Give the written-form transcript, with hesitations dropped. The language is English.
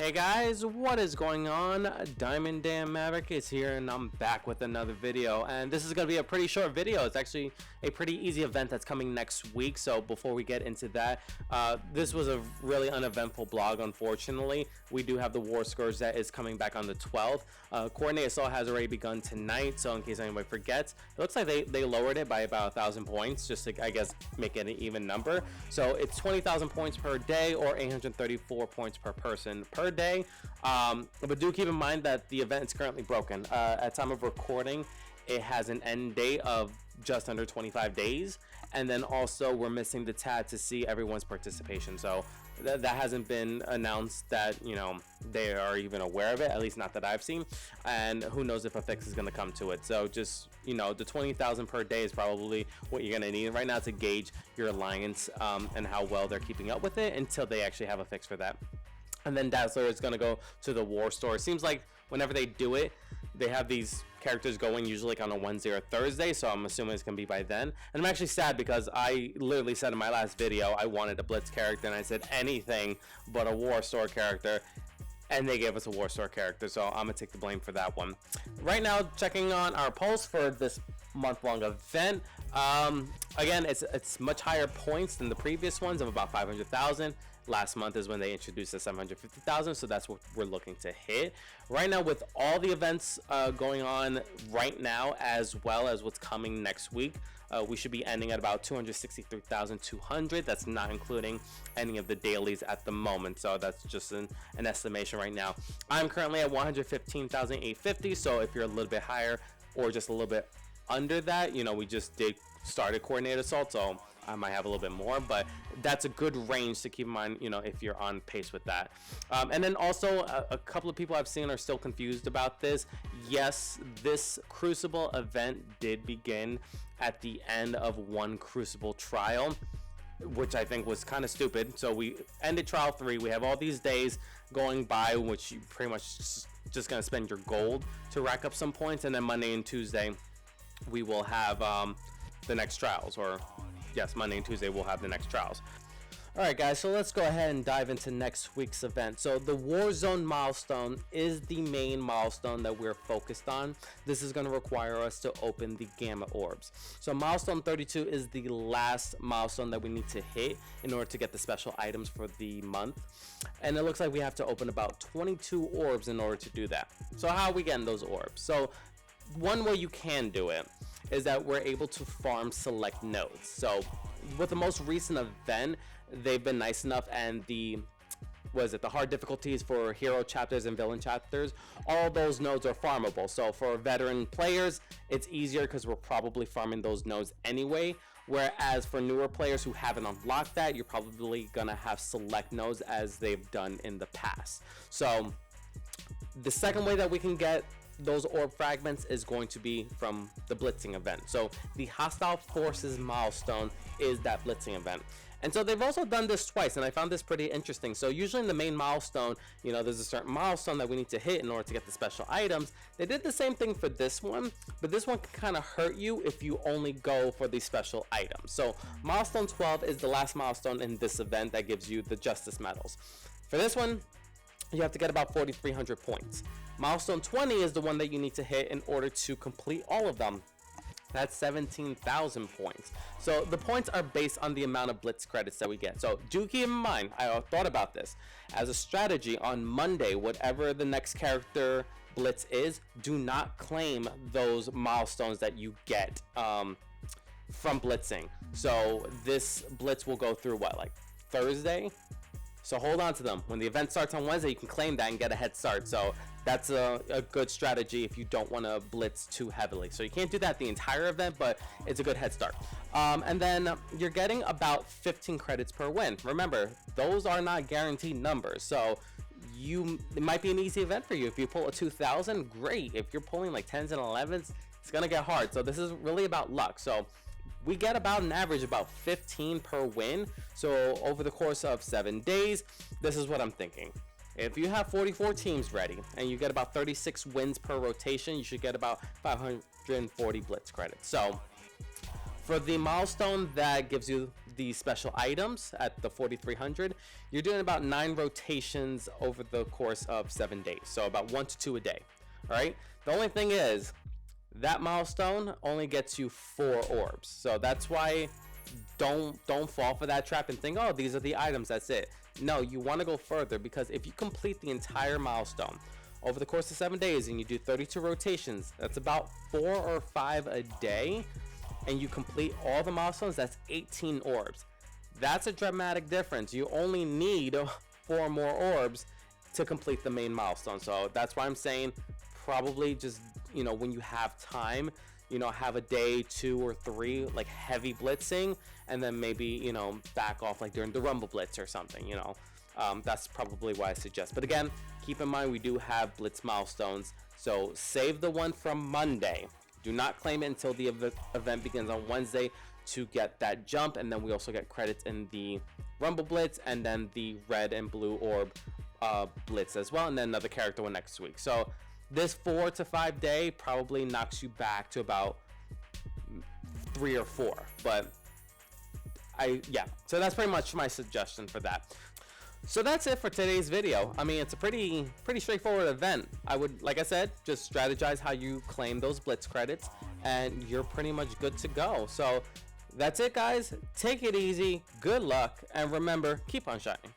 Hey guys, what is going on? Diamond Dan Maverick is here and I'm back with another video, and this is going to be a pretty short video. It's actually a pretty easy event that's coming next week. So before we get into that, this was a really uneventful blog. Unfortunately, we do have the War Scourge that is coming back on the 12th. Coordinate Assault has already begun tonight, so in case anybody forgets, it looks like they lowered it by about 1,000 points just to, I guess, make it an even number. So it's 20,000 points per day or 834 points per person per day. But do keep in mind that the event is currently broken. At time of recording, it has an end date of just under 25 days, and then also we're missing the tab to see everyone's participation. So that hasn't been announced that, you know, they are even aware of it, at least not that I've seen, and who knows if a fix is going to come to it. So just, you know, the 20,000 per day is probably what you're going to need right now to gauge your alliance and how well they're keeping up with it until they actually have a fix for that. And then Dazzler is going to go to the War Store. It seems like whenever they do it, they have these characters going usually like on a Wednesday or Thursday, so I'm assuming it's going to be by then. And I'm actually sad because I literally said in my last video I wanted a Blitz character, and I said anything but a War Store character, and they gave us a War Store character, so I'm going to take the blame for that one. Right now, checking on our polls for this month-long event. Again, it's much higher points than the previous ones of about 500,000. Last month is when they introduced the 750,000, so that's what we're looking to hit right now with all the events going on right now, as well as what's coming next week. We should be ending at about 263,200. That's not including any of the dailies at the moment, so that's just an estimation right now. I'm currently at 115,850, so if you're a little bit higher or just a little bit under that, you know, we just did start a Coordinated Assault, so I might have a little bit more, but that's a good range to keep in mind, you know, if you're on pace with that. And then also a couple of people I've seen are still confused about this. Yes, this Crucible event did begin at the end of one Crucible trial, which I think was kind of stupid. So we ended trial 3. We have all these days going by, which you pretty much just gonna spend your gold to rack up some points, and then Monday and Tuesday we will have the next trials, or yes, Monday and Tuesday we'll have the next trials. Alright guys, so let's go ahead and dive into next week's event. So the Zone Milestone is the main milestone that we're focused on. This is going to require us to open the Gamma Orbs. So milestone 32 is the last milestone that we need to hit in order to get the special items for the month. And it looks like we have to open about 22 orbs in order to do that. So how are we getting those orbs? So one way you can do it is that we're able to farm select nodes. So with the most recent event, they've been nice enough, and the hard difficulties for hero chapters and villain chapters, all those nodes are farmable. So for veteran players, it's easier because we're probably farming those nodes anyway, whereas for newer players who haven't unlocked that, you're probably gonna have select nodes as they've done in the past. So the second way that we can get those orb fragments is going to be from the Blitzing event. So the Hostile Forces milestone is that Blitzing event. And so they've also done this twice, and I found this pretty interesting. So usually in the main milestone, you know, there's a certain milestone that we need to hit in order to get the special items. They did the same thing for this one, but this one can kind of hurt you if you only go for the special items. So milestone 12 is the last milestone in this event that gives you the Justice medals. For this one, you have to get about 4,300 points. Milestone 20 is the one that you need to hit in order to complete all of them. That's 17,000 points. So the points are based on the amount of Blitz credits that we get. So do keep in mind, I thought about this as a strategy on Monday, whatever the next character Blitz is, do not claim those milestones that you get from Blitzing. So this Blitz will go through what, like Thursday? So hold on to them. When the event starts on Wednesday, you can claim that and get a head start. So that's a good strategy if you don't want to blitz too heavily. So you can't do that the entire event, but it's a good head start. And then you're getting about 15 credits per win. Remember, those are not guaranteed numbers. So it might be an easy event for you. If you pull a 2,000, great. If you're pulling like 10s and 11s, it's going to get hard. So this is really about luck. So we get about an average about 15 per win. So over the course of 7 days, this is what I'm thinking. If you have 44 teams ready and you get about 36 wins per rotation, you should get about 540 Blitz credits. So for the milestone that gives you the special items at the 4300, you're doing about 9 rotations over the course of 7 days, so about 1 to 2 a day. All right, the only thing is that milestone only gets you 4 orbs, so that's why don't fall for that trap and think, oh, these are the items, that's it. No, you want to go further, because if you complete the entire milestone over the course of 7 days and you do 32 rotations, that's about 4 or 5 a day, and you complete all the milestones, that's 18 orbs. That's a dramatic difference. You only need 4 more orbs to complete the main milestone. So that's why I'm saying probably just, you know, when you have time, you know, have a day, 2 or 3 like heavy blitzing, and then maybe, you know, back off like during the Rumble Blitz or something, you know. That's probably what I suggest. But again, keep in mind we do have Blitz milestones, so save the one from Monday. Do not claim it until the event begins on Wednesday to get that jump, and then we also get credits in the Rumble Blitz and then the red and blue orb Blitz as well, and then another character one next week. So this 4 to 5 day probably knocks you back to about 3 or 4, but yeah, so that's pretty much my suggestion for that. So that's it for today's video. I mean, it's a pretty straightforward event. I would, like I said, just strategize how you claim those Blitz credits, and you're pretty much good to go. So that's it, guys. Take it easy, good luck, and remember, keep on shining.